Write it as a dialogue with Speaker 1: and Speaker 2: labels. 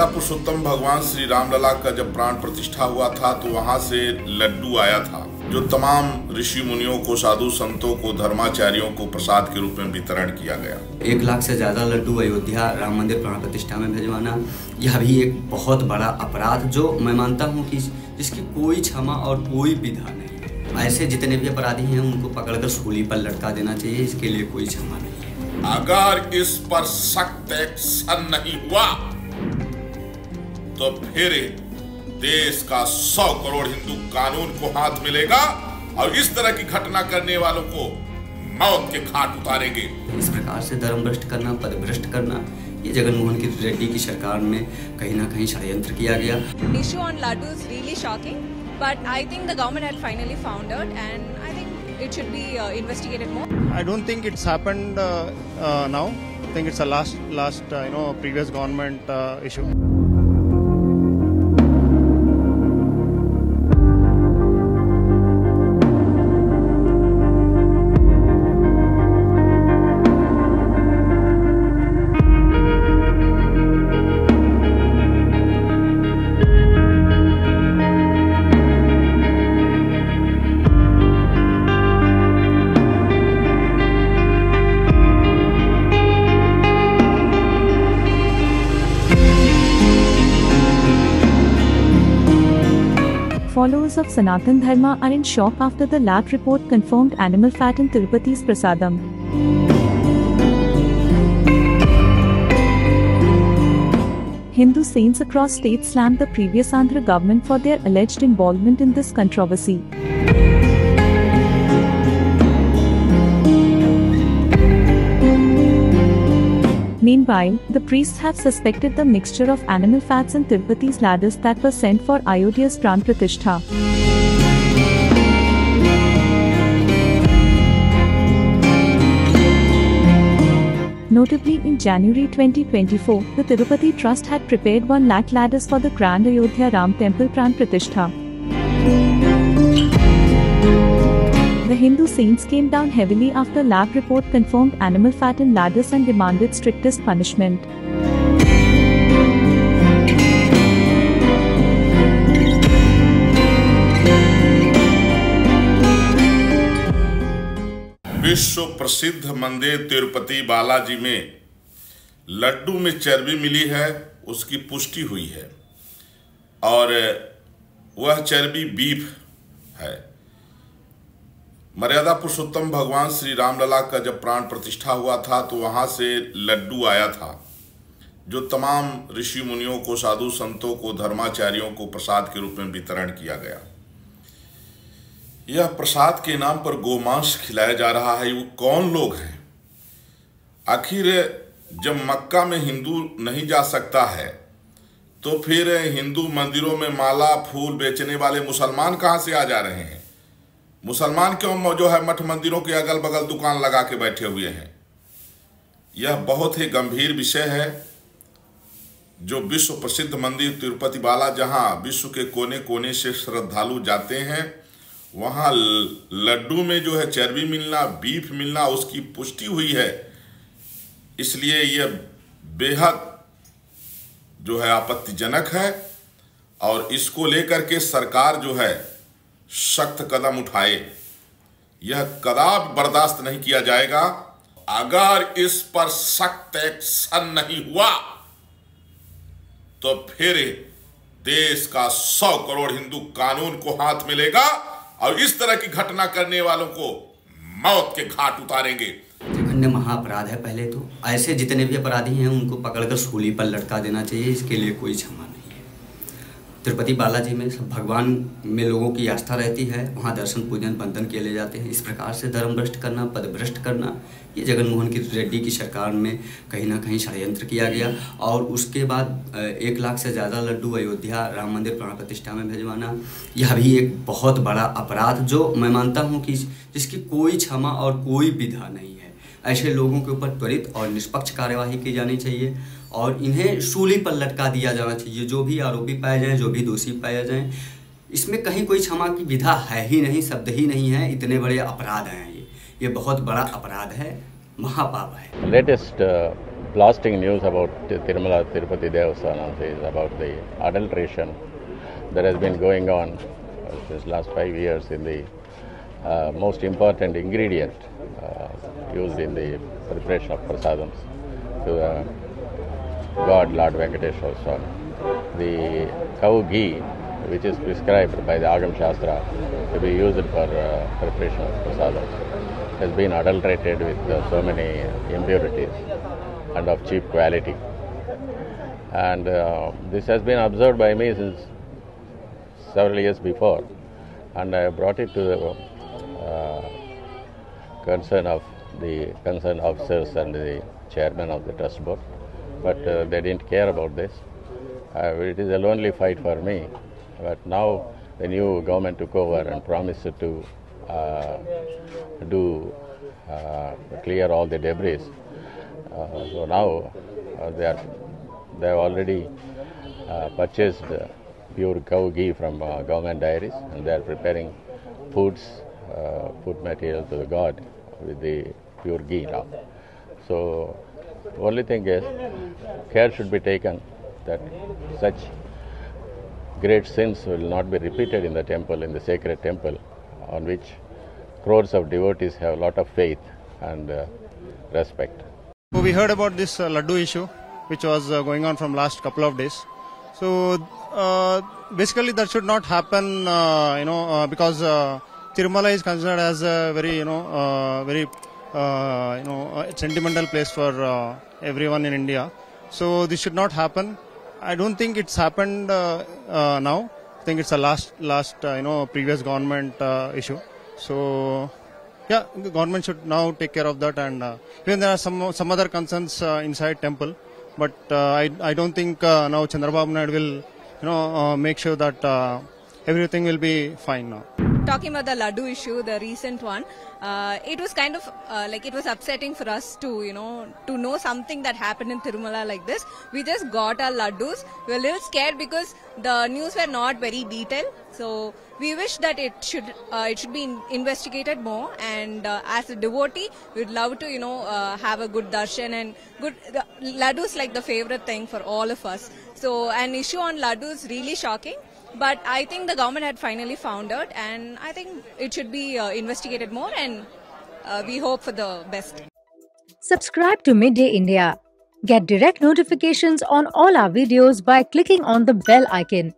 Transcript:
Speaker 1: मर्यादा पुरुषोत्तम भगवान श्री रामलला का जब प्राण प्रतिष्ठा हुआ था तो वहां से लड्डू आया था, जो तमाम ऋषि मुनियों को, साधु संतों को, धर्माचार्यों को प्रसाद के रूप में वितरण किया गया।
Speaker 2: 1 लाख से ज़्यादा लड्डू अयोध्या राम मंदिर प्राण प्रतिष्ठा में भिजवाना, यह भी एक बहुत बड़ा अपराध, जो मैं मानता हूँ कि जिसकी कोई क्षमा और कोई विधा नहीं है। ऐसे जितने भी अपराधी हैं उनको पकड़कर सूली पर लटका देना चाहिए, इसके लिए कोई क्षमा नहीं है।
Speaker 1: अगर इस पर सख्त एक्शन नहीं हुआ तो फिर देश का 100 करोड़ हिंदू कानून को हाथ मिलेगा और इस तरह की घटना करने वालों को मौत के घाट उतारेंगे।
Speaker 2: इस प्रकार से धर्म भ्रष्ट करना, पद भ्रष्ट करना, ये जगनमोहन रेड्डी की सरकार में कहीं ना कहीं षड्यंत्र किया गया।
Speaker 3: Issue on laddu is really shocking, but I think the government had finally found out, and I think it should be investigated more.
Speaker 4: I don't think it's happened now. I think it's a last previous government issue.
Speaker 5: Followers of Sanatan Dharma are in shock after the lab report confirmed animal fat in Tirupati's prasadam. Hindu saints across states slammed the previous Andhra government for their alleged involvement in this controversy. Meanwhile, the priests have suspected the mixture of animal fats in Tirupati's laddus that were sent for Ayodhya's Pran Pratishtha. Notably, in January 2024, the Tirupati Trust had prepared 1 lakh laddus for the Grand Ayodhya Ram Temple Pran Pratishtha. The Hindu saints came down heavily after lab report confirmed animal fat in laddus and demanded strictest punishment.
Speaker 1: विश्व प्रसिद्ध मंदिर तिरुपति बालाजी में लड्डू में चर्बी मिली है, उसकी पुष्टि हुई है और वह चर्बी बीफ है। मर्यादा पुरुषोत्तम भगवान श्री रामलला का जब प्राण प्रतिष्ठा हुआ था तो वहां से लड्डू आया था, जो तमाम ऋषि मुनियों को, साधु संतों को, धर्माचार्यों को प्रसाद के रूप में वितरण किया गया। यह प्रसाद के नाम पर गोमांस खिलाया जा रहा है। वो कौन लोग हैं? आखिर जब मक्का में हिंदू नहीं जा सकता है तो फिर हिंदू मंदिरों में माला फूल बेचने वाले मुसलमान कहां से आ जा रहे हैं? मुसलमान क्यों जो है मठ मंदिरों के अगल बगल दुकान लगा के बैठे हुए हैं? यह बहुत ही गंभीर विषय है। जो विश्व प्रसिद्ध मंदिर तिरुपति बाला, जहां विश्व के कोने कोने से श्रद्धालु जाते हैं, वहां लड्डू में जो है चर्बी मिलना, बीफ मिलना, उसकी पुष्टि हुई है। इसलिए यह बेहद जो है आपत्तिजनक है और इसको लेकर के सरकार जो है सख्त कदम उठाए। यह कदापि बर्दाश्त नहीं किया जाएगा। अगर इस पर सख्त एक्शन नहीं हुआ तो फिर देश का 100 करोड़ हिंदू कानून को हाथ मिलेगा और इस तरह की घटना करने वालों को मौत के घाट उतारेंगे।
Speaker 2: जघन्य महाअपराध है। पहले तो ऐसे जितने भी अपराधी हैं उनको पकड़कर सूली पर लटका देना चाहिए, इसके लिए कोई क्षमा नहीं है। तिरुपति बालाजी में सब भगवान में लोगों की आस्था रहती है, वहाँ दर्शन पूजन बंधन किए ले जाते हैं। इस प्रकार से धर्म भ्रष्ट करना, पद भ्रष्ट करना, ये जगनमोहन रेड्डी की सरकार में कहीं ना कहीं षड्यंत्र किया गया। और उसके बाद 1 लाख से ज़्यादा लड्डू अयोध्या राम मंदिर प्राण प्रतिष्ठा में भिजवाना, यह भी एक बहुत बड़ा अपराध, जो मैं मानता हूँ कि जिसकी कोई क्षमा और कोई विधा नहीं है। ऐसे लोगों के ऊपर त्वरित और निष्पक्ष कार्यवाही की जानी चाहिए और इन्हें सूली पर लटका दिया जाना चाहिए। जो भी आरोपी पाए जाएं, जो भी दोषी पाए जाएं, इसमें कहीं कोई क्षमा की विधा है ही नहीं, शब्द ही नहीं है। इतने बड़े अपराध हैं ये बहुत बड़ा अपराध है, महापाप है।
Speaker 6: Latest blasting news about Tirumala Tirupati Devasthanam is about the adulteration that has been going on since last 5 years in the most important ingredient used in the preparation of prasadams to the God Lord Venkateshwara Swami. The cow ghee, which is prescribed by the Agam Shastra to be used for preparation of prasadams, has been adulterated with so many impurities and of cheap quality. And this has been observed by me since several years before, and I brought it to the concern officers and the chairman of the trust board, but they didn't care about this. It is a lonely fight for me, but now the new government took over and promised to clear all the debris. So now they have already purchased pure cow ghee from government dairies, and they are preparing food material to the God with the pure ghee now. So only thing is, care should be taken that such great sins will not be repeated in the temple, in the sacred temple, on which crores of devotees have a lot of faith and respect.
Speaker 4: So we heard about this laddu issue, which was going on from last couple of days. So basically, that should not happen, because Tirumala is considered as a very, very sentimental place for everyone in India. So this should not happen. I don't think it's happened now. I think it's a last previous government issue. So yeah, the government should now take care of that, and even there are some other concerns inside temple, but I don't think now Chandrababu Naidu will make sure that everything will be fine now.
Speaker 3: Talking about the laddu issue, the recent one, it was kind of it was upsetting for us to know something that happened in Tirumala like this. We just got our laddus. We were a little scared because the news were not very detailed. So we wish that it should be investigated more. And as a devotee, we'd love to have a good darshan, and good laddus like the favorite thing for all of us. So an issue on laddu is really shocking. But I think the government had finally found out, and I think it should be investigated more, and we hope for the best.
Speaker 7: Subscribe to Midday India. Get direct notifications on all our videos by clicking on the bell icon.